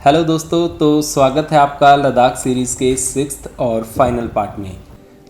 Hello दोस्तों, तो स्वागत है आपका लद्दाख सीरीज़ के 6th और फाइनल पार्ट में।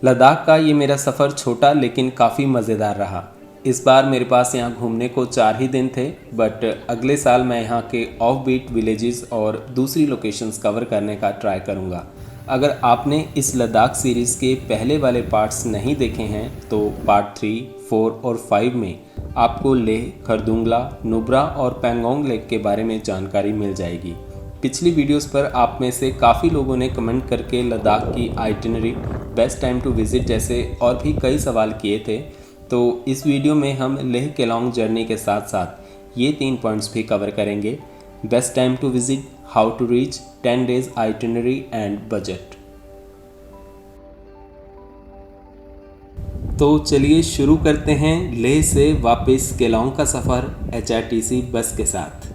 लद्दाख का ये मेरा सफ़र छोटा लेकिन काफ़ी मज़ेदार रहा। इस बार मेरे पास यहाँ घूमने को 4 ही दिन थे, बट अगले साल मैं यहाँ के ऑफ बीट विलेजेस और दूसरी लोकेशंस कवर करने का ट्राई करूँगा। अगर आपने इस लद्दाख सीरीज़ के पहले वाले पार्ट्स नहीं देखे हैं तो पार्ट 3, 4 और 5 में आपको लेह, खरदुंगला, नुब्रा और पैंगोंग लेक के बारे में जानकारी मिल जाएगी। पिछली वीडियोस पर आप में से काफ़ी लोगों ने कमेंट करके लद्दाख की itinerary, best time to visit जैसे और भी कई सवाल किए थे, तो इस वीडियो में हम लेह केलोंग जर्नी के साथ साथ ये 3 पॉइंट्स भी कवर करेंगे: best time to visit, how to reach, 10 days itinerary and budget. तो चलिए शुरू करते हैं लेह से वापस केलोंग का सफ़र HRTC बस के साथ।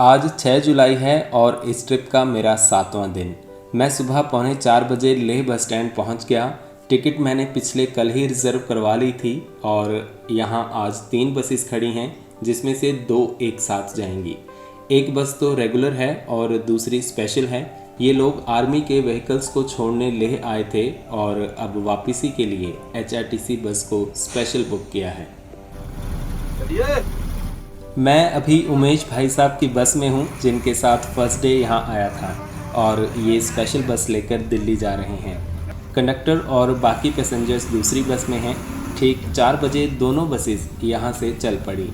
आज 6 जुलाई है और इस ट्रिप का मेरा 7वां दिन। मैं सुबह 3:45 बजे लेह बस स्टैंड पहुंच गया। टिकट मैंने पिछले कल ही रिज़र्व करवा ली थी और यहाँ आज 3 बसेस खड़ी हैं, जिसमें से 2 एक साथ जाएंगी। एक बस तो रेगुलर है और दूसरी स्पेशल है। ये लोग आर्मी के व्हीकल्स को छोड़ने लेह आए थे और अब वापसी के लिए HRTC बस को स्पेशल बुक किया है। मैं अभी उमेश भाई साहब की बस में हूँ, जिनके साथ फर्स्ट डे यहाँ आया था और ये स्पेशल बस लेकर दिल्ली जा रहे हैं। कंडक्टर और बाकी पैसेंजर्स दूसरी बस में हैं। ठीक 4 बजे दोनों बसेस यहाँ से चल पड़ी।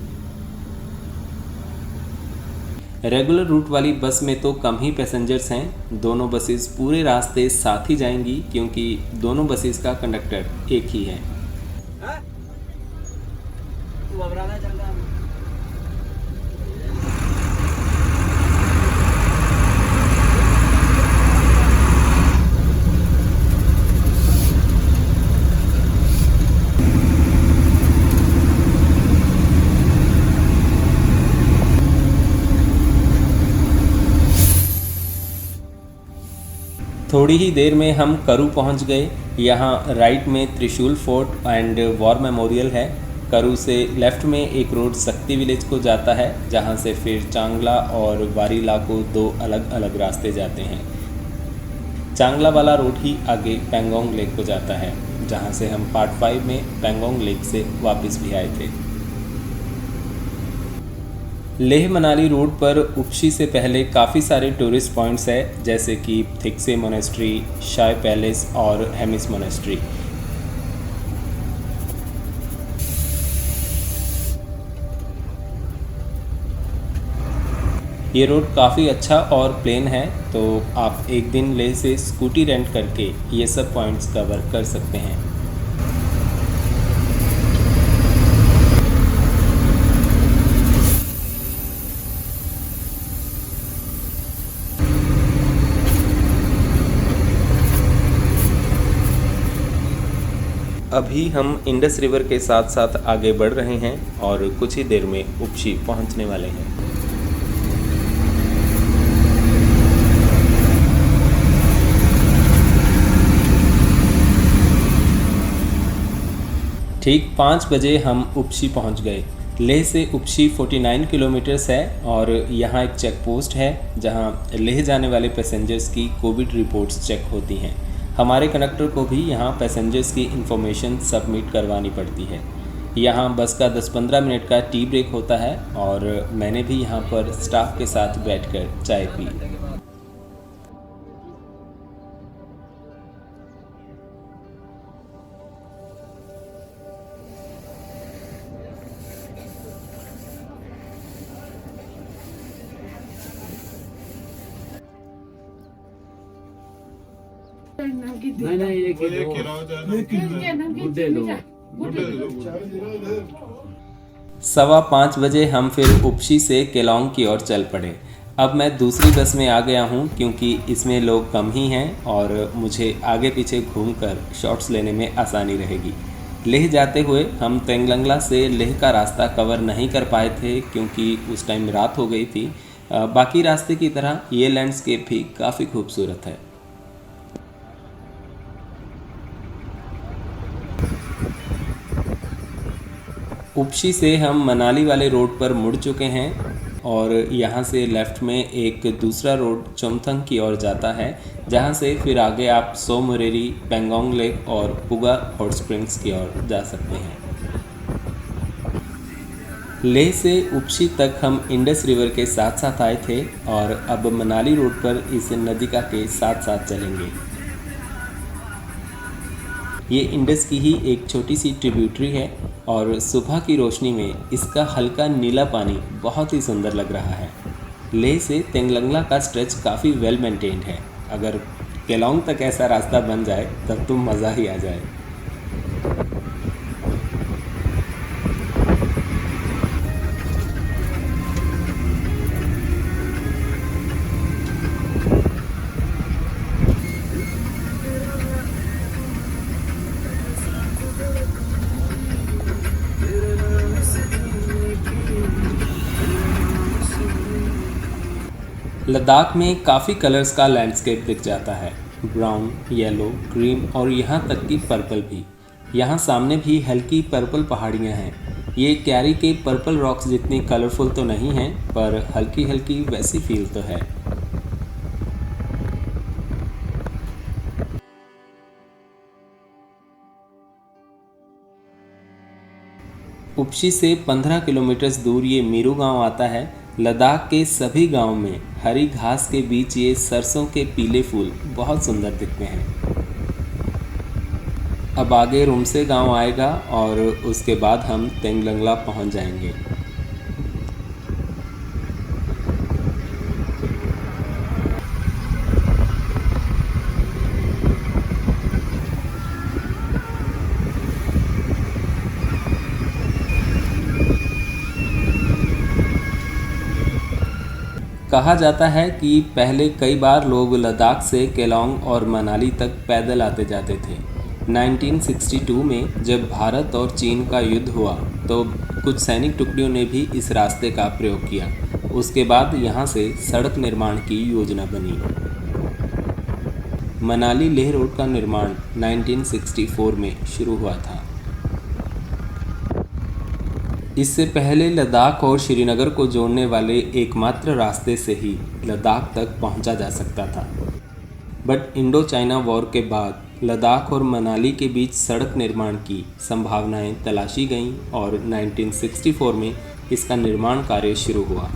रेगुलर रूट वाली बस में तो कम ही पैसेंजर्स हैं। दोनों बसेस पूरे रास्ते साथ ही जाएंगी क्योंकि दोनों बसेस का कंडक्टर एक ही है। थोड़ी ही देर में हम करू पहुंच गए। यहाँ राइट में त्रिशूल फोर्ट एंड वॉर मेमोरियल है। करू से लेफ़्ट में एक रोड सक्ती विलेज को जाता है, जहाँ से फिर चांगला और वारीला को 2 अलग अलग रास्ते जाते हैं। चांगला वाला रोड ही आगे पैंगोंग लेक को जाता है, जहाँ से हम पार्ट 5 में पैंगोंग लेक से वापस भी आए थे। लेह मनाली रोड पर उपशी से पहले काफ़ी सारे टूरिस्ट पॉइंट्स हैं, जैसे कि थिक्से मोनेस्ट्री, शाय पैलेस और हेमिस मोनेस्ट्री। ये रोड काफ़ी अच्छा और प्लेन है, तो आप एक दिन लेह से स्कूटी रेंट करके ये सब पॉइंट्स कवर कर सकते हैं। अभी हम इंडस रिवर के साथ साथ आगे बढ़ रहे हैं और कुछ ही देर में उपशी पहुंचने वाले हैं। ठीक 5 बजे हम उपशी पहुंच गए। लेह से उपशी 49 किलोमीटर्स है और यहाँ एक चेक पोस्ट है, जहाँ लेह जाने वाले पैसेंजर्स की कोविड रिपोर्ट्स चेक होती हैं। हमारे कंडक्टर को भी यहाँ पैसेंजर्स की इन्फॉर्मेशन सबमिट करवानी पड़ती है। यहाँ बस का 10-15 मिनट का टी ब्रेक होता है और मैंने भी यहाँ पर स्टाफ के साथ बैठकर चाय पी। नहीं एक दो 5:15 बजे हम फिर उपशी से केलोंग की ओर चल पड़े। अब मैं दूसरी बस में आ गया हूँ क्योंकि इसमें लोग कम ही हैं और मुझे आगे पीछे घूमकर शॉट्स लेने में आसानी रहेगी। लेह जाते हुए हम तेंगलंगला से लेह का रास्ता कवर नहीं कर पाए थे क्योंकि उस टाइम रात हो गई थी। बाकी रास्ते की तरह ये लैंडस्केप भी काफ़ी खूबसूरत है। उपशी से हम मनाली वाले रोड पर मुड़ चुके हैं। और यहाँ से लेफ़्ट में एक दूसरा रोड चोमथंग की ओर जाता है, जहाँ से फिर आगे आप सो मोरिरी, पेंगोंग लेक और पुगा हॉट स्प्रिंग्स की ओर जा सकते हैं। लेह से उपशी तक हम इंडस रिवर के साथ साथ आए थे और अब मनाली रोड पर इस नदिका के साथ साथ चलेंगे। ये इंडस की ही एक छोटी सी ट्रिब्यूटरी है और सुबह की रोशनी में इसका हल्का नीला पानी बहुत ही सुंदर लग रहा है। लेह से तेंगलंगला का स्ट्रेच काफ़ी वेल मेंटेन्ड है। अगर केलोंग तक ऐसा रास्ता बन जाए तब तो मज़ा ही आ जाए। लद्दाख में काफ़ी कलर्स का लैंडस्केप दिख जाता है, ब्राउन, येलो, ग्रीन और यहाँ तक कि पर्पल भी। यहाँ सामने भी हल्की पर्पल पहाड़ियाँ हैं। ये क्यारी के पर्पल रॉक्स जितनी कलरफुल तो नहीं हैं, पर हल्की हल्की वैसी फील तो है। उपशी से 15 किलोमीटर दूर ये मीरू गांव आता है। लद्दाख के सभी गांव में हरी घास के बीच ये सरसों के पीले फूल बहुत सुंदर दिखते हैं। अब आगे रुमसे गांव आएगा और उसके बाद हम तेंगलंगला पहुंच जाएंगे। कहा जाता है कि पहले कई बार लोग लद्दाख से केलोंग और मनाली तक पैदल आते जाते थे। 1962 में जब भारत और चीन का युद्ध हुआ तो कुछ सैनिक टुकड़ियों ने भी इस रास्ते का प्रयोग किया। उसके बाद यहाँ से सड़क निर्माण की योजना बनी। मनाली लेह रोड का निर्माण 1964 में शुरू हुआ था। इससे पहले लद्दाख और श्रीनगर को जोड़ने वाले एकमात्र रास्ते से ही लद्दाख तक पहुंचा जा सकता था। बट इंडो चाइना वॉर के बाद लद्दाख और मनाली के बीच सड़क निर्माण की संभावनाएं तलाशी गईं और 1964 में इसका निर्माण कार्य शुरू हुआ।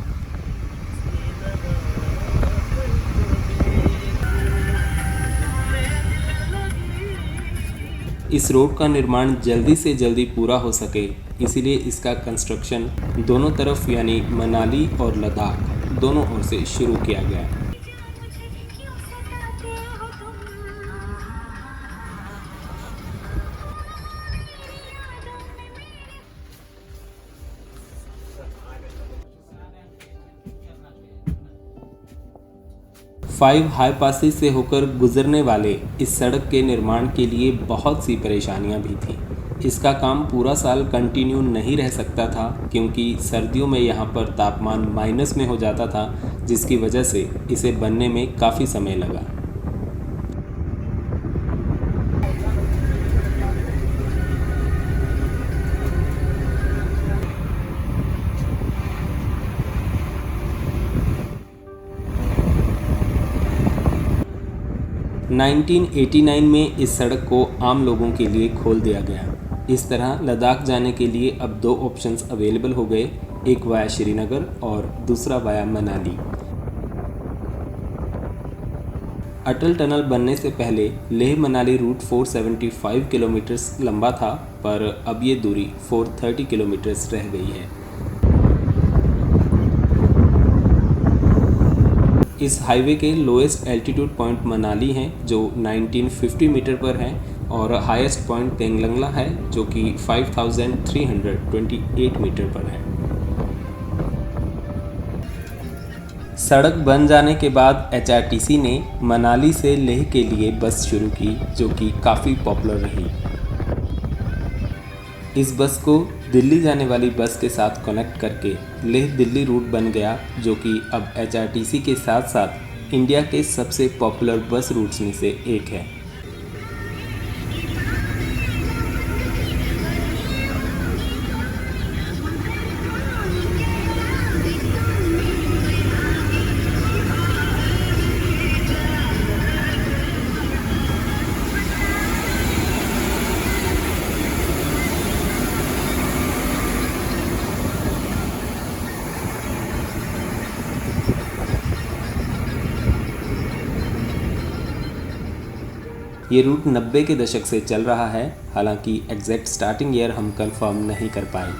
इस रोड का निर्माण जल्दी से जल्दी पूरा हो सके, इसीलिए इसका कंस्ट्रक्शन दोनों तरफ यानी मनाली और लद्दाख दोनों ओर से शुरू किया गया। फाइव हाई पासेस से होकर गुजरने वाले इस सड़क के निर्माण के लिए बहुत सी परेशानियां भी थीं। इसका काम पूरा साल कंटिन्यू नहीं रह सकता था क्योंकि सर्दियों में यहाँ पर तापमान माइनस में हो जाता था, जिसकी वजह से इसे बनने में काफ़ी समय लगा। – 1989 में इस सड़क को आम लोगों के लिए खोल दिया गया। इस तरह लद्दाख जाने के लिए अब दो ऑप्शंस अवेलेबल हो गए, एक वाया श्रीनगर और दूसरा वाया मनाली। अटल टनल बनने से पहले लेह मनाली रूट 475 किलोमीटर्स लंबा था, पर अब ये दूरी 430 किलोमीटर्स रह गई है। इस हाईवे के लोएस्ट एल्टीट्यूड पॉइंट मनाली है जो 1950 मीटर पर है और हाईएस्ट पॉइंट तेंगलंगला है जो कि 5328 मीटर पर है। सड़क बन जाने के बाद HRTC ने मनाली से लेह के लिए बस शुरू की जो कि काफ़ी पॉपुलर रही। इस बस को दिल्ली जाने वाली बस के साथ कनेक्ट करके लेह दिल्ली रूट बन गया जो कि अब HRTC के साथ साथ इंडिया के सबसे पॉपुलर बस रूट्स में से एक है। ये रूट 90 के दशक से चल रहा है, हालांकि एग्जैक्ट स्टार्टिंग ईयर हम कंफर्म नहीं कर पाए।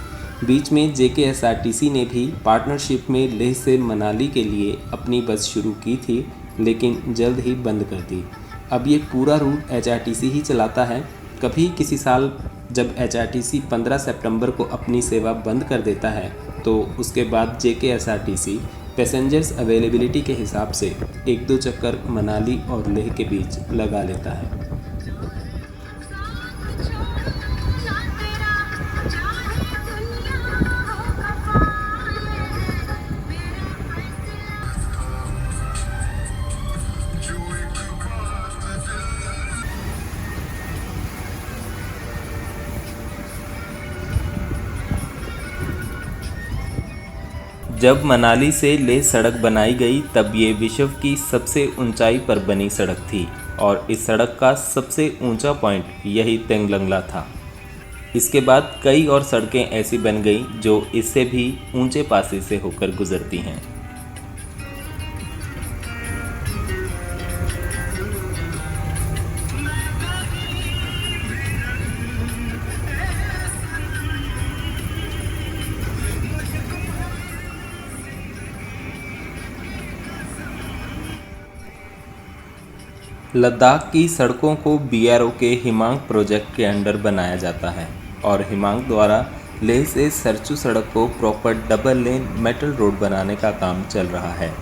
बीच में JKSRTC ने भी पार्टनरशिप में लेह से मनाली के लिए अपनी बस शुरू की थी, लेकिन जल्द ही बंद कर दी। अब ये पूरा रूट HRTC ही चलाता है। कभी किसी साल जब HRTC 15 सितंबर को अपनी सेवा बंद कर देता है तो उसके बाद JKSRTC पैसेंजर्स अवेलेबिलिटी के हिसाब से 1-2 चक्कर मनाली और लेह के बीच लगा लेता है। जब मनाली से लेह सड़क बनाई गई तब ये विश्व की सबसे ऊंचाई पर बनी सड़क थी और इस सड़क का सबसे ऊंचा पॉइंट यही तेंगलंगला था। इसके बाद कई और सड़कें ऐसी बन गई जो इससे भी ऊंचे पासे से होकर गुजरती हैं। लद्दाख की सड़कों को BRO के हिमांक प्रोजेक्ट के अंडर बनाया जाता है और हिमांक द्वारा लेह से सरचू सड़क को proper double lane metal road बनाने का काम चल रहा है।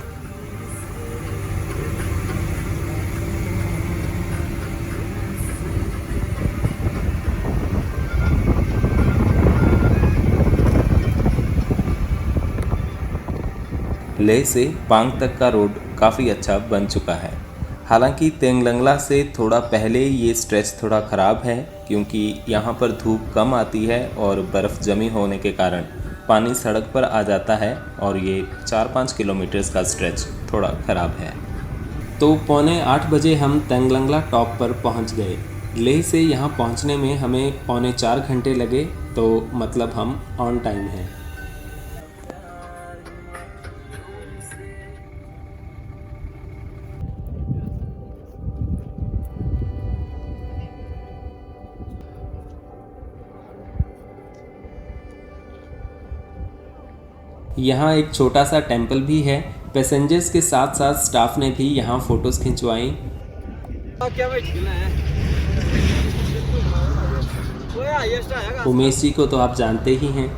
लेह से पांग तक का रोड काफ़ी अच्छा बन चुका है। हालांकि तेंगलंगला से थोड़ा पहले ये स्ट्रेच थोड़ा ख़राब है क्योंकि यहाँ पर धूप कम आती है और बर्फ़ जमी होने के कारण पानी सड़क पर आ जाता है और ये 4-5 किलोमीटर का स्ट्रेच थोड़ा ख़राब है। तो 7:45 बजे हम तेंगलंगला टॉप पर पहुँच गए। लेह से यहाँ पहुँचने में हमें 3.25 घंटे लगे, तो मतलब हम ऑन टाइम हैं। यहाँ एक छोटा सा टेंपल भी है। पैसेंजर्स के साथ साथ स्टाफ ने भी यहाँ फ़ोटोज़ खिंचवाई। उमेश जी को तो आप जानते ही हैं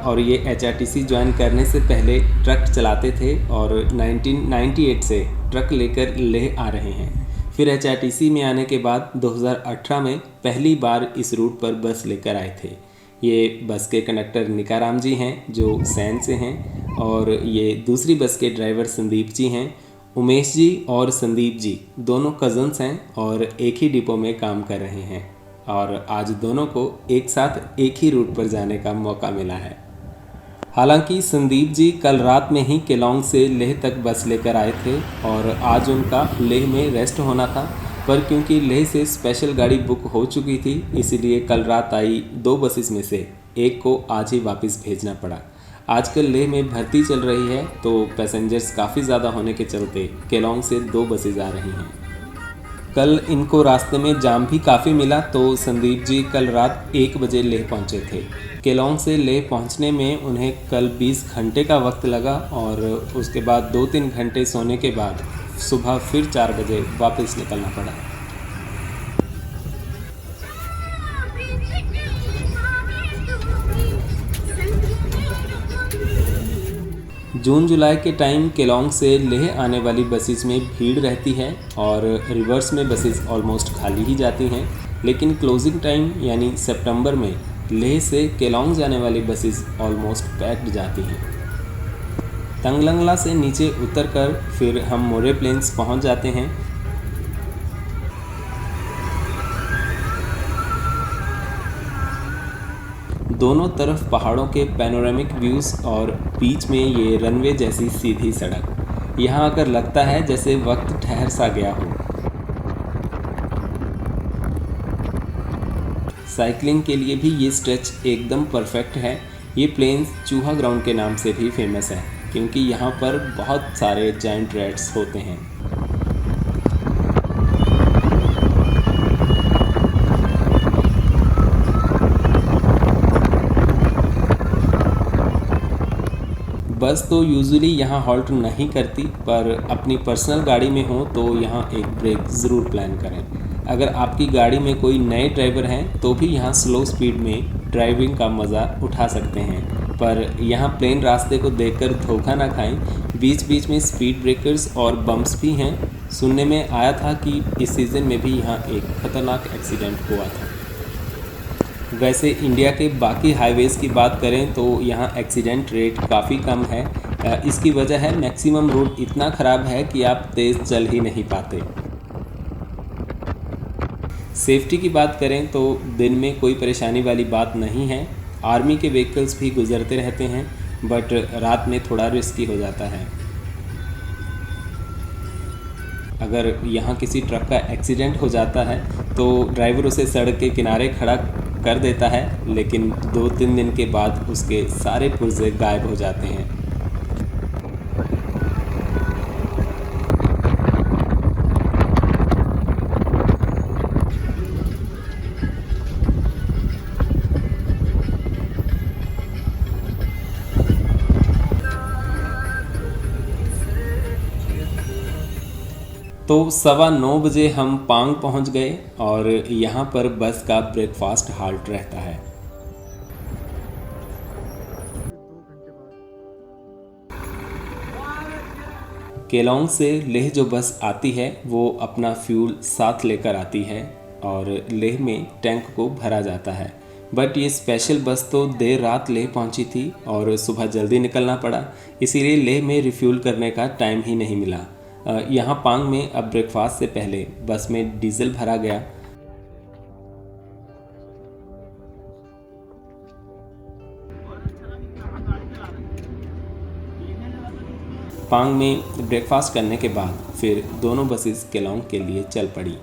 और ये HRTC ज्वाइन करने से पहले ट्रक चलाते थे और 1998 से ट्रक लेकर लेह आ रहे हैं। फिर HRTC में आने के बाद 2018 में पहली बार इस रूट पर बस लेकर आए थे। ये बस के कंडक्टर निकाराम जी हैं जो सैन से हैं और ये दूसरी बस के ड्राइवर संदीप जी हैं। उमेश जी और संदीप जी दोनों कज़न्स हैं और एक ही डिपो में काम कर रहे हैं और आज दोनों को एक साथ एक ही रूट पर जाने का मौका मिला है। हालांकि संदीप जी कल रात में ही केलोंग से लेह तक बस लेकर आए थे और आज उनका लेह में रेस्ट होना था, पर क्योंकि लेह से स्पेशल गाड़ी बुक हो चुकी थी इसीलिए कल रात आई 2 बसेस में से एक को आज ही वापस भेजना पड़ा। आजकल लेह में भर्ती चल रही है तो पैसेंजर्स काफ़ी ज़्यादा होने के चलते केलोंग से 2 बसेज आ रही हैं। कल इनको रास्ते में जाम भी काफ़ी मिला तो संदीप जी कल रात 1 बजे लेह पहुंचे थे। केलोंग से लेह पहुंचने में उन्हें कल 20 घंटे का वक्त लगा और उसके बाद 2-3 घंटे सोने के बाद सुबह फिर 4 बजे वापस निकलना पड़ा। जून जुलाई के टाइम केलोंग से लेह आने वाली बसेस में भीड़ रहती है और रिवर्स में बसेस ऑलमोस्ट खाली ही जाती हैं, लेकिन क्लोजिंग टाइम यानी सितंबर में लेह से केलोंग जाने वाली बसेस ऑलमोस्ट पैक्ड जाती हैं। तेंगलंगला से नीचे उतरकर फिर हम मोरे प्लेन्स पहुंच जाते हैं। दोनों तरफ पहाड़ों के पैनोरामिक व्यूज़ और बीच में ये रनवे जैसी सीधी सड़क। यहाँ आकर लगता है जैसे वक्त ठहर सा गया हो। साइकिलिंग के लिए भी ये स्ट्रेच एकदम परफेक्ट है। ये प्लेन्स चूहा ग्राउंड के नाम से भी फेमस है क्योंकि यहाँ पर बहुत सारे जायंट रैट्स होते हैं। बस तो यूजुअली यहाँ हॉल्ट नहीं करती, पर अपनी पर्सनल गाड़ी में हो तो यहाँ एक ब्रेक ज़रूर प्लान करें। अगर आपकी गाड़ी में कोई नए ड्राइवर हैं तो भी यहाँ स्लो स्पीड में ड्राइविंग का मज़ा उठा सकते हैं, पर यहाँ प्लेन रास्ते को देखकर धोखा ना खाएं। बीच बीच में स्पीड ब्रेकर्स और बम्प्स भी हैं। सुनने में आया था कि इस सीज़न में भी यहाँ एक खतरनाक एक्सीडेंट हुआ था। वैसे इंडिया के बाकी हाईवेज़ की बात करें तो यहाँ एक्सीडेंट रेट काफ़ी कम है। इसकी वजह है मैक्सिमम रोड इतना ख़राब है कि आप तेज़ चल ही नहीं पाते। सेफ्टी की बात करें तो दिन में कोई परेशानी वाली बात नहीं है। आर्मी के व्हीकल्स भी गुजरते रहते हैं, बट रात में थोड़ा रिस्की हो जाता है। अगर यहाँ किसी ट्रक का एक्सीडेंट हो जाता है तो ड्राइवर उसे सड़क के किनारे खड़ा कर देता है, लेकिन 2-3 दिन के बाद उसके सारे पुर्जे गायब हो जाते हैं। तो 9:15 बजे हम पांग पहुंच गए और यहाँ पर बस का ब्रेकफास्ट हाल्ट रहता है। केलोंग से लेह जो बस आती है वो अपना फ्यूल साथ लेकर आती है और लेह में टैंक को भरा जाता है। बट ये स्पेशल बस तो देर रात लेह पहुंची थी और सुबह जल्दी निकलना पड़ा, इसीलिए लेह में रिफ्यूल करने का टाइम ही नहीं मिला। यहाँ पांग में अब ब्रेकफास्ट से पहले बस में डीजल भरा गया। पांग में ब्रेकफास्ट करने के बाद फिर दोनों बसेस केलोंग के लिए चल पड़ी।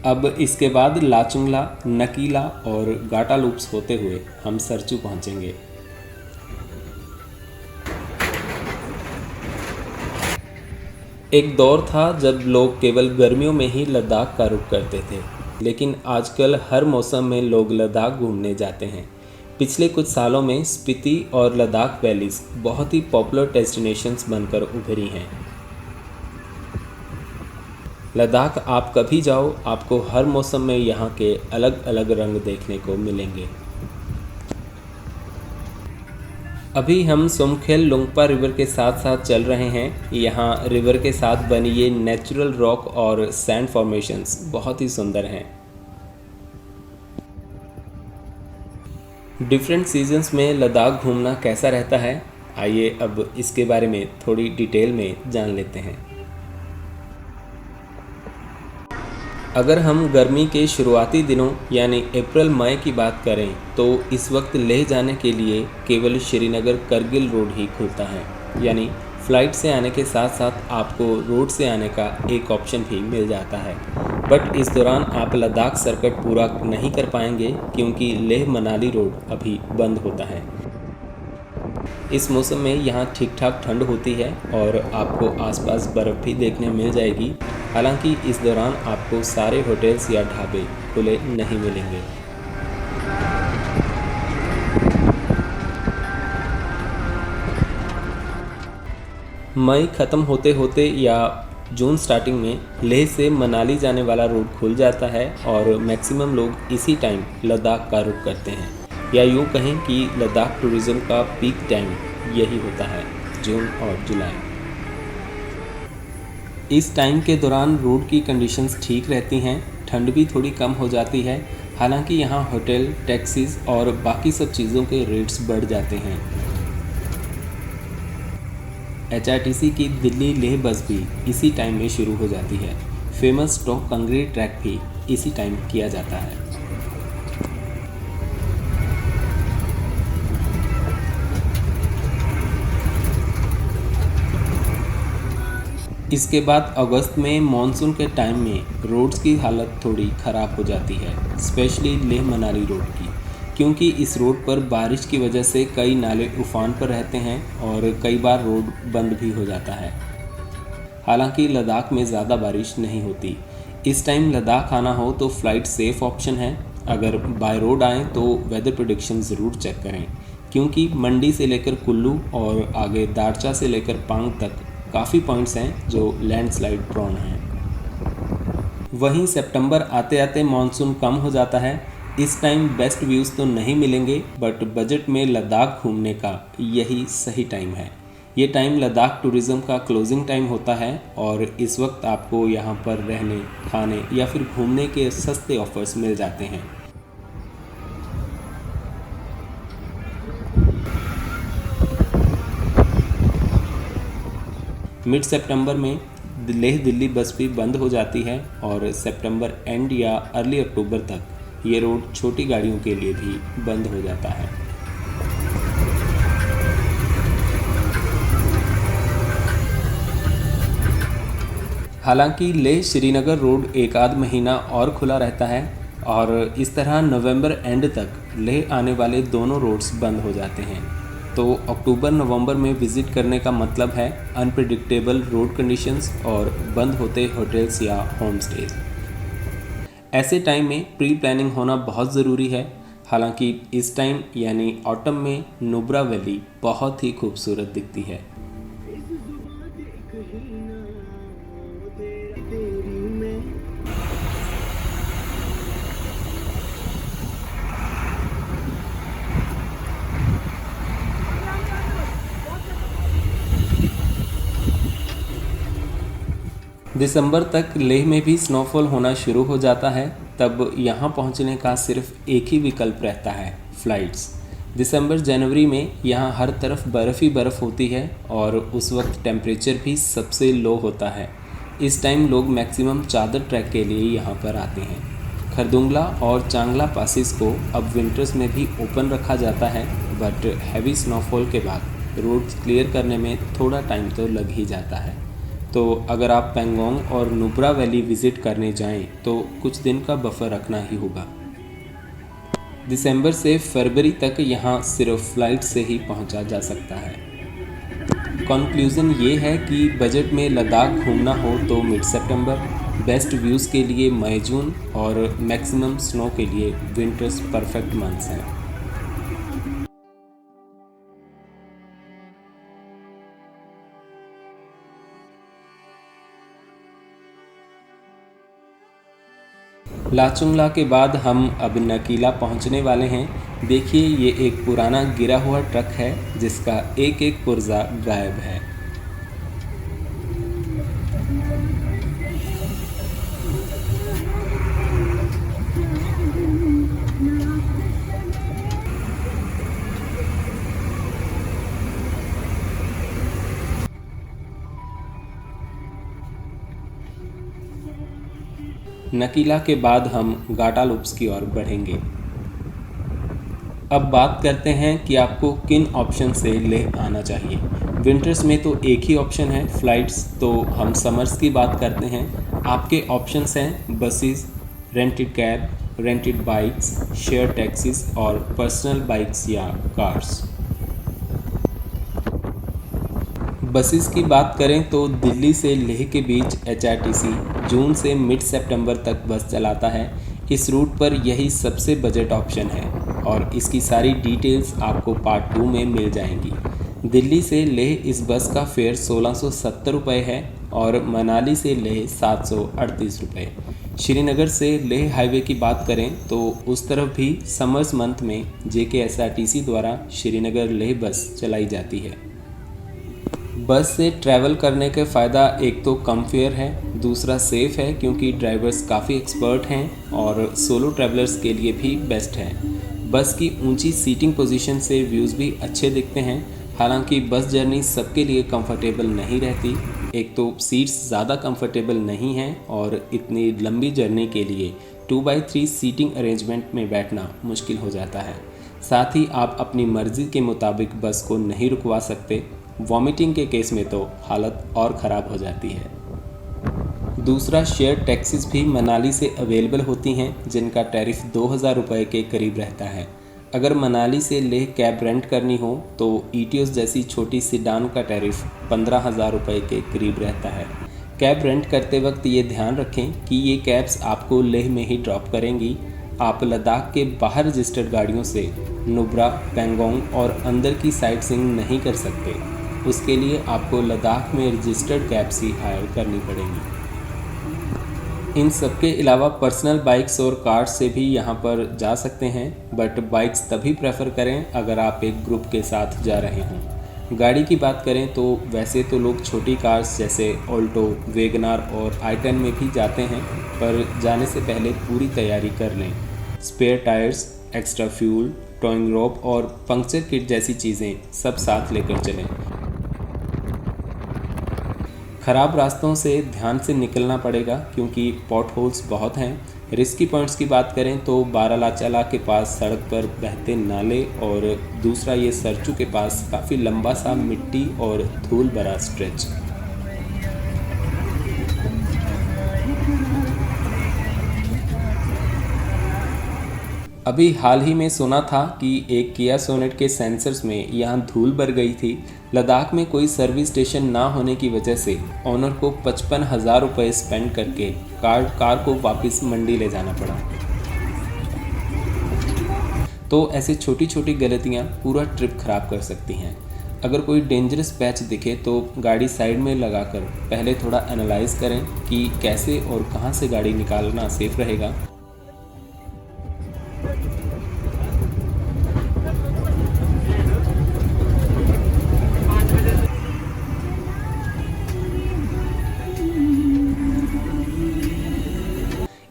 अब इसके बाद लाचुंगला, नकीला और गाटा लूप्स होते हुए हम सरचू पहुंचेंगे। एक दौर था जब लोग केवल गर्मियों में ही लद्दाख का रुख करते थे, लेकिन आजकल हर मौसम में लोग लद्दाख घूमने जाते हैं। पिछले कुछ सालों में स्पीति और लद्दाख वैलीज बहुत ही पॉपुलर डेस्टिनेशंस बनकर उभरी हैं। लद्दाख आप कभी जाओ, आपको हर मौसम में यहाँ के अलग अलग रंग देखने को मिलेंगे। अभी हम सोमखेल लुंगपा रिवर के साथ साथ चल रहे हैं। यहाँ रिवर के साथ बनी ये नेचुरल रॉक और सैंड फॉर्मेशंस बहुत ही सुंदर हैं। डिफरेंट सीजन्स में लद्दाख घूमना कैसा रहता है, आइए अब इसके बारे में थोड़ी डिटेल में जान लेते हैं। अगर हम गर्मी के शुरुआती दिनों यानी अप्रैल मई की बात करें तो इस वक्त लेह जाने के लिए केवल श्रीनगर करगिल रोड ही खुलता है, यानी फ़्लाइट से आने के साथ साथ आपको रोड से आने का एक ऑप्शन भी मिल जाता है। बट इस दौरान आप लद्दाख सर्किट पूरा नहीं कर पाएंगे क्योंकि लेह मनाली रोड अभी बंद होता है। इस मौसम में यहाँ ठीक ठाक ठंड होती है और आपको आसपास बर्फ़ भी देखने मिल जाएगी। हालांकि इस दौरान आपको सारे होटल्स या ढाबे खुले नहीं मिलेंगे। मई ख़त्म होते होते या जून स्टार्टिंग में लेह से मनाली जाने वाला रूट खुल जाता है और मैक्सिमम लोग इसी टाइम लद्दाख का रुख करते हैं, या यूँ कहें कि लद्दाख टूरिज़्म का पीक टाइम यही होता है, जून और जुलाई। इस टाइम के दौरान रोड की कंडीशंस ठीक रहती हैं, ठंड भी थोड़ी कम हो जाती है। हालांकि यहाँ होटल, टैक्सीज और बाकी सब चीज़ों के रेट्स बढ़ जाते हैं। HRTC की दिल्ली लेह बस भी इसी टाइम में शुरू हो जाती है। फेमस टॉप कंगरी ट्रैक भी इसी टाइम किया जाता है। इसके बाद अगस्त में मॉनसून के टाइम में रोड्स की हालत थोड़ी ख़राब हो जाती है, स्पेशली लेह मनाली रोड की, क्योंकि इस रोड पर बारिश की वजह से कई नाले उफान पर रहते हैं और कई बार रोड बंद भी हो जाता है। हालांकि लद्दाख में ज़्यादा बारिश नहीं होती। इस टाइम लद्दाख आना हो तो फ़्लाइट सेफ़ ऑप्शन है। अगर बाय रोड आएँ तो वेदर प्रेडिक्शन ज़रूर चेक करें, क्योंकि मंडी से लेकर कुल्लू और आगे दारचा से लेकर पांग तक काफ़ी पॉइंट्स हैं जो लैंडस्लाइड प्रोन हैं। वहीं सितंबर आते आते मानसून कम हो जाता है। इस टाइम बेस्ट व्यूज़ तो नहीं मिलेंगे, बट बजट में लद्दाख घूमने का यही सही टाइम है। ये टाइम लद्दाख टूरिज़्म का क्लोजिंग टाइम होता है और इस वक्त आपको यहाँ पर रहने, खाने या फिर घूमने के सस्ते ऑफर्स मिल जाते हैं। मिड सितंबर में लेह दिल्ली बस भी बंद हो जाती है और सितंबर एंड या अर्ली अक्टूबर तक ये रोड छोटी गाड़ियों के लिए भी बंद हो जाता है। हालांकि लेह श्रीनगर रोड एक आध महीना और खुला रहता है और इस तरह नवंबर एंड तक लेह आने वाले दोनों रोड्स बंद हो जाते हैं। तो अक्टूबर नवंबर में विज़िट करने का मतलब है अनप्रिडिक्टेबल रोड कंडीशंस और बंद होते होटल्स या होम स्टेज। ऐसे टाइम में प्री प्लानिंग होना बहुत ज़रूरी है। हालांकि इस टाइम यानी ऑटम में नुब्रा वैली बहुत ही खूबसूरत दिखती है। दिसंबर तक लेह में भी स्नोफॉल होना शुरू हो जाता है। तब यहाँ पहुँचने का सिर्फ एक ही विकल्प रहता है, फ़्लाइट्स। दिसंबर जनवरी में यहाँ हर तरफ बर्फ़ ही बर्फ़ होती है और उस वक्त टेम्परेचर भी सबसे लो होता है। इस टाइम लोग मैक्सिमम चादर ट्रैक के लिए यहाँ पर आते हैं। खरदुंगला और चांगला पासिस को अब विंटर्स में भी ओपन रखा जाता है, बट हैवी स्नोफॉल के बाद रोड्स क्लियर करने में थोड़ा टाइम तो लग ही जाता है। तो अगर आप पेंगोंग और नुब्रा वैली विज़िट करने जाएं तो कुछ दिन का बफर रखना ही होगा। दिसंबर से फरवरी तक यहाँ सिर्फ फ़्लाइट से ही पहुँचा जा सकता है। कंक्लूज़न ये है कि बजट में लद्दाख घूमना हो तो मिड सितंबर, बेस्ट व्यूज़ के लिए मई जून और मैक्सिमम स्नो के लिए विंटर्स परफेक्ट मंथ्स हैं। लाचुंगला के बाद हम अब नकीला पहुंचने वाले हैं। देखिए, ये एक पुराना गिरा हुआ ट्रक है जिसका एक एक पुर्जा गायब है। नकीला के बाद हम गाटालूप्स की ओर बढ़ेंगे। अब बात करते हैं कि आपको किन ऑप्शन से लेह आना चाहिए। विंटर्स में तो एक ही ऑप्शन है, फ़्लाइट्स। तो हम समर्स की बात करते हैं। आपके ऑप्शंस हैं buses, rented cab, rented bikes, share taxis और पर्सनल बाइक्स या कार्स। बसेस की बात करें तो दिल्ली से लेह के बीच HRTC जून से मिड सितंबर तक बस चलाता है। इस रूट पर यही सबसे बजट ऑप्शन है और इसकी सारी डिटेल्स आपको पार्ट 2 में मिल जाएंगी। दिल्ली से लेह इस बस का फेयर 1670 रुपये है और मनाली से लेह 738 रुपये। श्रीनगर से लेह हाईवे की बात करें तो उस तरफ भी समर्स मंथ में JKSRTC द्वारा श्रीनगर लेह बस चलाई जाती है। बस से ट्रैवल करने के फ़ायदा एक तो कम फेयर है, दूसरा सेफ़ है क्योंकि ड्राइवर्स काफ़ी एक्सपर्ट हैं और सोलो ट्रैवलर्स के लिए भी बेस्ट है। बस की ऊंची सीटिंग पोजीशन से व्यूज़ भी अच्छे दिखते हैं। हालांकि बस जर्नी सबके लिए कंफर्टेबल नहीं रहती। एक तो सीट्स ज़्यादा कंफर्टेबल नहीं हैं और इतनी लंबी जर्नी के लिए 2x3 सीटिंग अरेंजमेंट में बैठना मुश्किल हो जाता है। साथ ही आप अपनी मर्ज़ी के मुताबिक बस को नहीं रुकवा सकते। वॉमिटिंग के केस में तो हालत और ख़राब हो जाती है। दूसरा, शेयर टैक्सीज भी मनाली से अवेलेबल होती हैं जिनका टैरिफ 2000 रुपये के करीब रहता है। अगर मनाली से लेह कैब रेंट करनी हो तो ईटियोस जैसी छोटी सिडान का टैरिफ 15,000 रुपये के करीब रहता है। कैब रेंट करते वक्त ये ध्यान रखें कि ये कैब्स आपको लेह में ही ड्रॉप करेंगी। आप लद्दाख के बाहर रजिस्टर्ड गाड़ियों से नुब्रा, पेंगोंग और अंदर की साइट सीइंग नहीं कर सकते। उसके लिए आपको लद्दाख में रजिस्टर्ड कैब्स ही हायर करनी पड़ेंगी। इन सबके अलावा पर्सनल बाइक्स और कार्स से भी यहाँ पर जा सकते हैं, बट बाइक्स तभी प्रेफर करें अगर आप एक ग्रुप के साथ जा रहे हों। गाड़ी की बात करें तो वैसे तो लोग छोटी कार्स जैसे ऑल्टो, वेगनार और i10 में भी जाते हैं, पर जाने से पहले पूरी तैयारी कर लें। Spare tyres, extra fuel, towing rope और पंक्चर किट जैसी चीज़ें सब साथ लेकर चलें। ख़राब रास्तों से ध्यान से निकलना पड़ेगा क्योंकि पॉट होल्स बहुत हैं। रिस्की पॉइंट्स की बात करें तो बारालाचाला के पास सड़क पर बहते नाले और दूसरा ये सरचू के पास काफ़ी लंबा सा मिट्टी और धूल भरा स्ट्रेच। अभी हाल ही में सुना था कि एक किया सोनेट के सेंसर्स में यहाँ धूल भर गई थी। लद्दाख में कोई सर्विस स्टेशन ना होने की वजह से ओनर को 55,000 रुपये स्पेंड करके कार को वापस मंडी ले जाना पड़ा। तो ऐसे छोटी छोटी गलतियाँ पूरा ट्रिप खराब कर सकती हैं। अगर कोई डेंजरस पैच दिखे तो गाड़ी साइड में लगाकर पहले थोड़ा एनालाइज करें कि कैसे और कहाँ से गाड़ी निकालना सेफ रहेगा।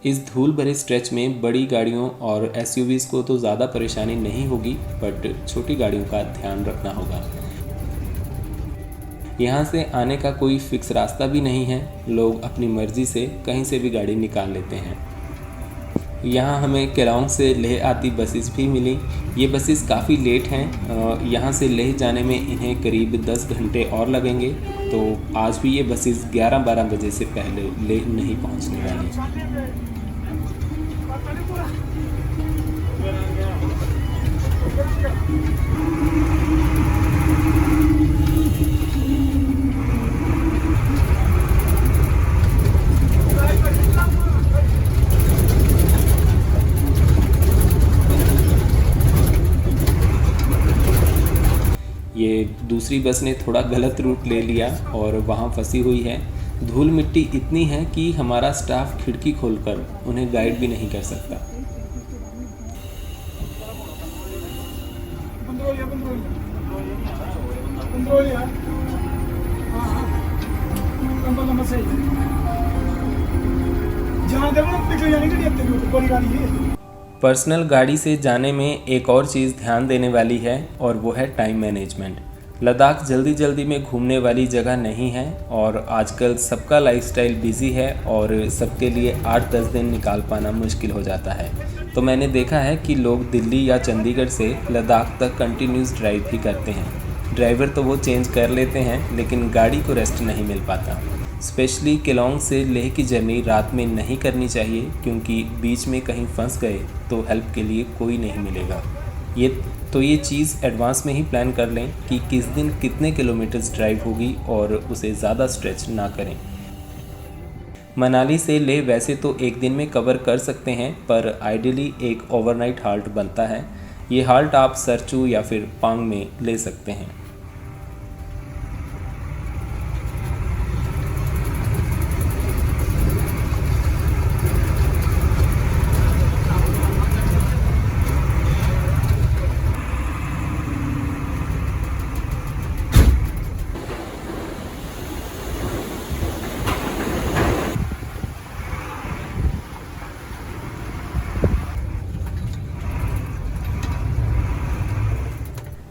इस धूल भरे स्ट्रेच में बड़ी गाड़ियों और एसयूवीज को तो ज़्यादा परेशानी नहीं होगी, बट छोटी गाड़ियों का ध्यान रखना होगा। यहाँ से आने का कोई फिक्स रास्ता भी नहीं है, लोग अपनी मर्ज़ी से कहीं से भी गाड़ी निकाल लेते हैं। यहाँ हमें केलांग से लेह आती बसेस भी मिली। ये बसेस काफ़ी लेट हैं, यहाँ से लेह जाने में इन्हें करीब 10 घंटे और लगेंगे। तो आज भी ये बसेस 11-12 बजे से पहले लेह नहीं पहुँचने वाली। ये दूसरी बस ने थोड़ा गलत रूट ले लिया और वहाँ फंसी हुई है। धूल मिट्टी इतनी है कि हमारा स्टाफ खिड़की खोलकर उन्हें गाइड भी नहीं कर सकता। पर्सनल गाड़ी से जाने में एक और चीज़ ध्यान देने वाली है और वो है टाइम मैनेजमेंट। लद्दाख जल्दी जल्दी में घूमने वाली जगह नहीं है और आजकल सबका लाइफस्टाइल बिजी है और सबके लिए 8-10 दिन निकाल पाना मुश्किल हो जाता है। तो मैंने देखा है कि लोग दिल्ली या चंडीगढ़ से लद्दाख तक कंटिन्यूस ड्राइव भी करते हैं। ड्राइवर तो वो चेंज कर लेते हैं लेकिन गाड़ी को रेस्ट नहीं मिल पाता। स्पेशली केलांग से लेह की जर्नी रात में नहीं करनी चाहिए क्योंकि बीच में कहीं फंस गए तो हेल्प के लिए कोई नहीं मिलेगा। ये चीज़ एडवांस में ही प्लान कर लें कि किस दिन कितने किलोमीटर्स ड्राइव होगी और उसे ज़्यादा स्ट्रेच ना करें। मनाली से लेह वैसे तो एक दिन में कवर कर सकते हैं, पर आइडियली एक ओवरनाइट हाल्ट बनता है। ये हाल्ट आप सरचू या फिर पांग में ले सकते हैं।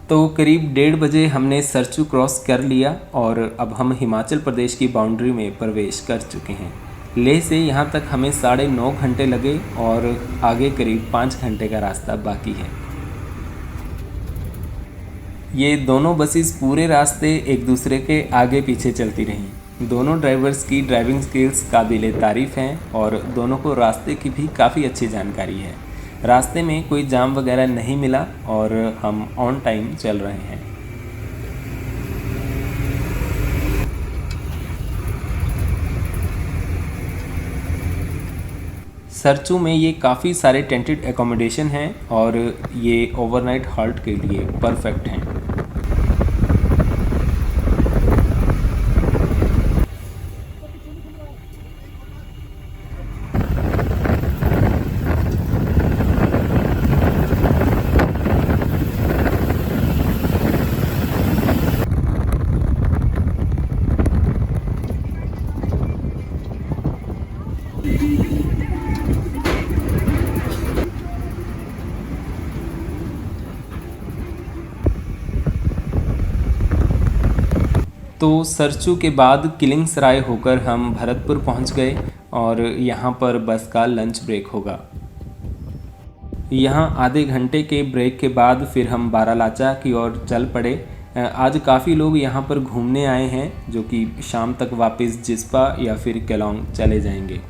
तो करीब 1:30 बजे हमने सरचू क्रॉस कर लिया और अब हम हिमाचल प्रदेश की बाउंड्री में प्रवेश कर चुके हैं। लेह से यहाँ तक हमें 9.5 घंटे लगे और आगे करीब 5 घंटे का रास्ता बाकी है। ये दोनों बसेस पूरे रास्ते एक दूसरे के आगे पीछे चलती रहीं। दोनों ड्राइवर्स की ड्राइविंग स्किल्स काबिले तारीफ़ हैं और दोनों को रास्ते की भी काफ़ी अच्छी जानकारी है। रास्ते में कोई जाम वगैरह नहीं मिला और हम ऑन टाइम चल रहे हैं। सरचू में ये काफ़ी सारे टेंटेड एकोमोडेशन हैं और ये ओवरनाइट हॉल्ट के लिए परफेक्ट हैं। तो सरचू के बाद किलिंग सराय होकर हम भरतपुर पहुंच गए और यहाँ पर बस का लंच ब्रेक होगा। यहाँ आधे घंटे के ब्रेक के बाद फिर हम बारालाचा की ओर चल पड़े। आज काफ़ी लोग यहाँ पर घूमने आए हैं जो कि शाम तक वापस जिस्पा या फिर केलोंग चले जाएंगे।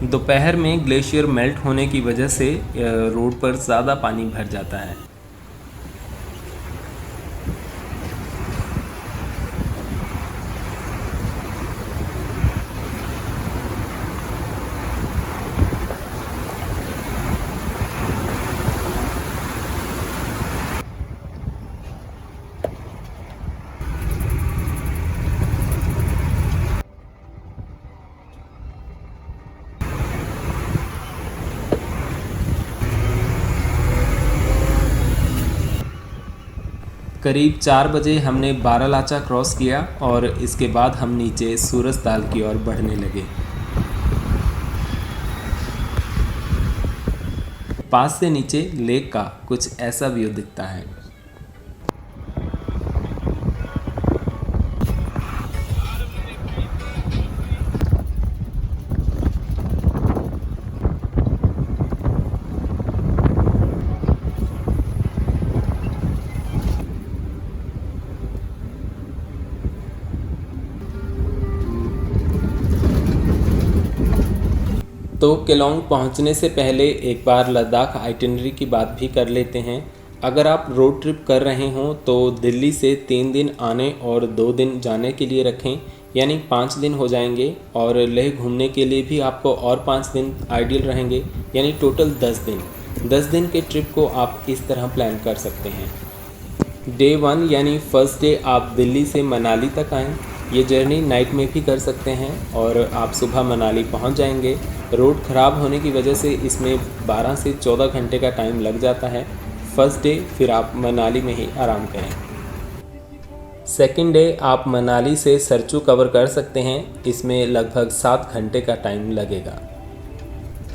दोपहर में ग्लेशियर मेल्ट होने की वजह से रोड पर ज़्यादा पानी भर जाता है। करीब 4 बजे हमने बारालाचा क्रॉस किया और इसके बाद हम नीचे सूरजताल की ओर बढ़ने लगे। पास से नीचे लेक का कुछ ऐसा व्यू दिखता है। तो केलोंग पहुंचने से पहले एक बार लद्दाख आइटिनरी की बात भी कर लेते हैं। अगर आप रोड ट्रिप कर रहे हों तो दिल्ली से 3 दिन आने और 2 दिन जाने के लिए रखें, यानी 5 दिन हो जाएंगे। और लेह घूमने के लिए भी आपको और 5 दिन आइडियल रहेंगे, यानी टोटल 10 दिन। 10 दिन के ट्रिप को आप इस तरह प्लान कर सकते हैं। डे 1 यानी फर्स्ट डे आप दिल्ली से मनाली तक आएँ। ये जर्नी नाइट में भी कर सकते हैं और आप सुबह मनाली पहुंच जाएंगे। रोड ख़राब होने की वजह से इसमें 12 से 14 घंटे का टाइम लग जाता है। फर्स्ट डे फिर आप मनाली में ही आराम करें। सेकंड डे आप मनाली से सरचू कवर कर सकते हैं, इसमें लगभग 7 घंटे का टाइम लगेगा।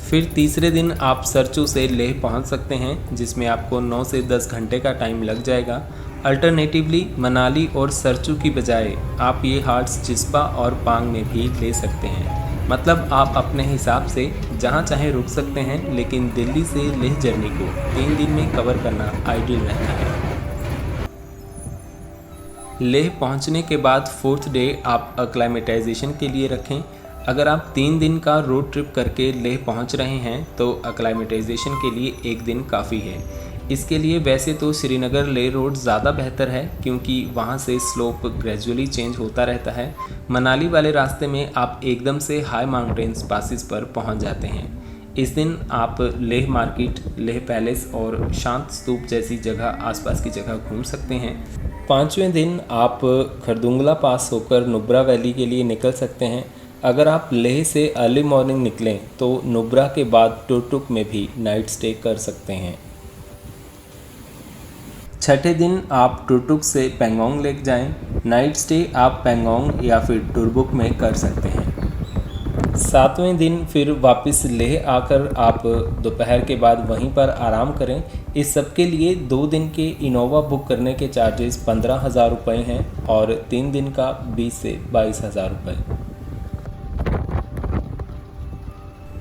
फिर तीसरे दिन आप सरचू से लेह पहुंच सकते हैं, जिसमें आपको 9 से 10 घंटे का टाइम लग जाएगा। अल्टरनेटिवली मनाली और सरचू की बजाय आप ये हार्ट्स जिस्पा और पांग में भी ले सकते हैं। मतलब आप अपने हिसाब से जहां चाहे रुक सकते हैं, लेकिन दिल्ली से लेह जर्नी को 3 दिन में कवर करना आइडियल रहता है। लेह पहुंचने के बाद 4th डे आप अक्लाइमेटाइजेशन के लिए रखें। अगर आप 3 दिन का रोड ट्रिप करके लेह पहुंच रहे हैं तो अक्लाइमेटाइजेशन के लिए 1 दिन काफ़ी है। इसके लिए वैसे तो श्रीनगर लेह रोड ज़्यादा बेहतर है, क्योंकि वहाँ से स्लोप ग्रेजुअली चेंज होता रहता है। मनाली वाले रास्ते में आप एकदम से हाई माउंटेन्स पासिस पर पहुँच जाते हैं। इस दिन आप लेह मार्केट, लेह पैलेस और शांत स्तूप जैसी जगह, आसपास की जगह घूम सकते हैं। 5वें दिन आप खरदुंगला पास होकर नुब्रा वैली के लिए निकल सकते हैं। अगर आप लेह से अर्ली मॉर्निंग निकलें तो नुब्रा के बाद टुरटुक में भी नाइट स्टे कर सकते हैं। 6ठे दिन आप टुरटुक से पेंगोंग लेक जाएं। नाइट स्टे आप पेंगोंग या फिर टुरबुक में कर सकते हैं। 7वें दिन फिर वापस लेह आकर आप दोपहर के बाद वहीं पर आराम करें। इस सब के लिए 2 दिन के इनोवा बुक करने के चार्जेस 15,000 रुपये हैं और 3 दिन का 20 से 22,000 रुपये।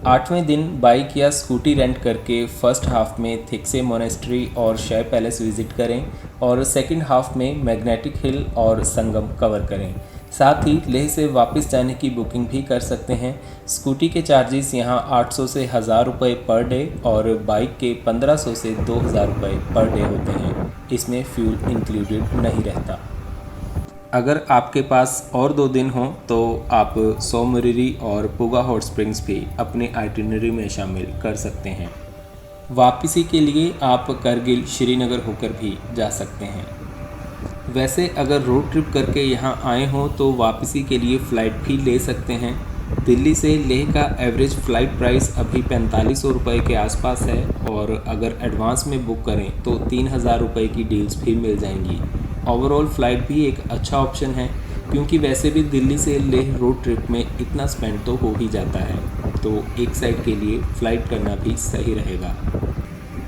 8वें दिन बाइक या स्कूटी रेंट करके फर्स्ट हाफ में थिक्से मोनेस्ट्री और शय पैलेस विज़िट करें और सेकंड हाफ में मैग्नेटिक हिल और संगम कवर करें। साथ ही लेह से वापस जाने की बुकिंग भी कर सकते हैं। स्कूटी के चार्जेस यहाँ 800 से 1000 रुपये पर डे और बाइक के 1500 से 2000 रुपये पर डे होते हैं। इसमें फ्यूल इंक्लूडेड नहीं रहता। अगर आपके पास और 2 दिन हों तो आप सोमरिरी और पुगा हॉट स्प्रिंग्स भी अपने आइटिनरी में शामिल कर सकते हैं। वापसी के लिए आप करगिल श्रीनगर होकर भी जा सकते हैं। वैसे अगर रोड ट्रिप करके यहाँ आए हों तो वापसी के लिए फ़्लाइट भी ले सकते हैं। दिल्ली से लेह का एवरेज फ़्लाइट प्राइस अभी 4500 रुपये के आसपास है और अगर एडवांस में बुक करें तो 3000 रुपये की डील्स भी मिल जाएंगी। ओवरऑल फ़्लाइट भी एक अच्छा ऑप्शन है क्योंकि वैसे भी दिल्ली से लेह रोड ट्रिप में इतना स्पेंड तो हो ही जाता है, तो एक साइड के लिए फ़्लाइट करना भी सही रहेगा।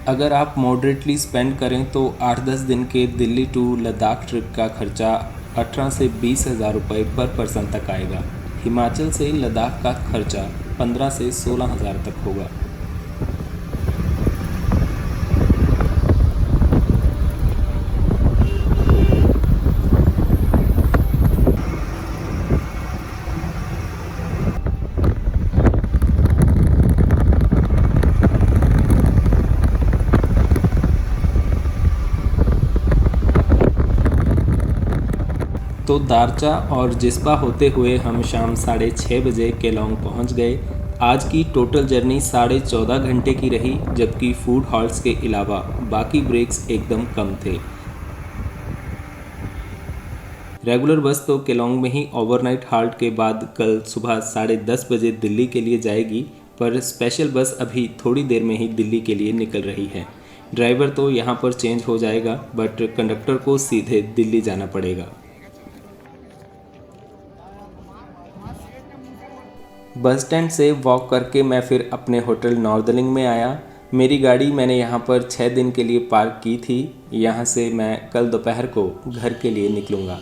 अगर आप मॉडरेटली स्पेंड करें तो 8-10 दिन के दिल्ली टू लद्दाख ट्रिप का खर्चा 18 से 20 हज़ार रुपये पर पर्सन तक आएगा। हिमाचल से लद्दाख का खर्चा 15 से 16 हज़ार तक होगा। तो दारचा और जिस्पा होते हुए हम शाम 6:30 बजे केलोंग पहुंच गए। आज की टोटल जर्नी 14.5 घंटे की रही, जबकि फूड हॉल्ट्स के अलावा बाकी ब्रेक्स एकदम कम थे। रेगुलर बस तो केलोंग में ही ओवरनाइट हाल्ट के बाद कल सुबह 10:30 बजे दिल्ली के लिए जाएगी, पर स्पेशल बस अभी थोड़ी देर में ही दिल्ली के लिए निकल रही है। ड्राइवर तो यहां पर चेंज हो जाएगा, बट कंडक्टर को सीधे दिल्ली जाना पड़ेगा। बस स्टैंड से वॉक करके मैं फिर अपने होटल नॉर्दलिंग में आया। मेरी गाड़ी मैंने यहाँ पर 6 दिन के लिए पार्क की थी। यहाँ से मैं कल दोपहर को घर के लिए निकलूँगा।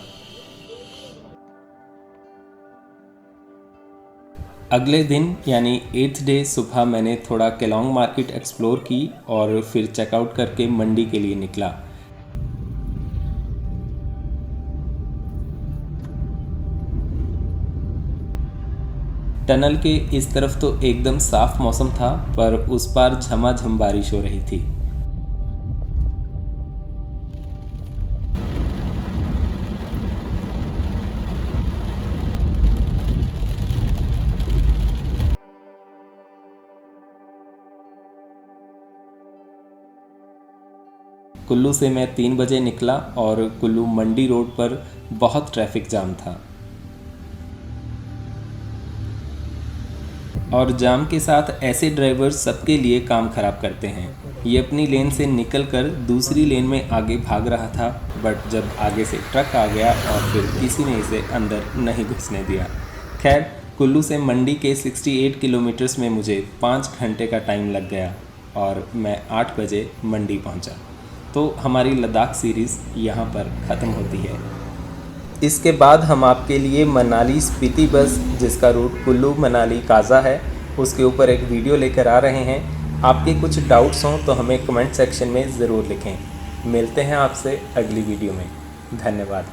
अगले दिन यानी 8th डे सुबह मैंने थोड़ा केलोंग मार्केट एक्सप्लोर की और फिर चेकआउट करके मंडी के लिए निकला। टनल के इस तरफ तो एकदम साफ मौसम था, पर उस पार झमाझम बारिश हो रही थी। कुल्लू से मैं 3 बजे निकला और कुल्लू मंडी रोड पर बहुत ट्रैफिक जाम था और जाम के साथ ऐसे ड्राइवर सबके लिए काम खराब करते हैं। ये अपनी लेन से निकलकर दूसरी लेन में आगे भाग रहा था, बट जब आगे से ट्रक आ गया और फिर किसी ने इसे अंदर नहीं घुसने दिया। खैर, कुल्लू से मंडी के 68 किलोमीटर्स में मुझे 5 घंटे का टाइम लग गया और मैं 8 बजे मंडी पहुंचा। तो हमारी लद्दाख सीरीज़ यहाँ पर ख़त्म होती है। इसके बाद हम आपके लिए मनाली स्पीति बस, जिसका रूट कुल्लू मनाली काजा है, उसके ऊपर एक वीडियो लेकर आ रहे हैं। आपके कुछ डाउट्स हों तो हमें कमेंट सेक्शन में ज़रूर लिखें। मिलते हैं आपसे अगली वीडियो में। धन्यवाद।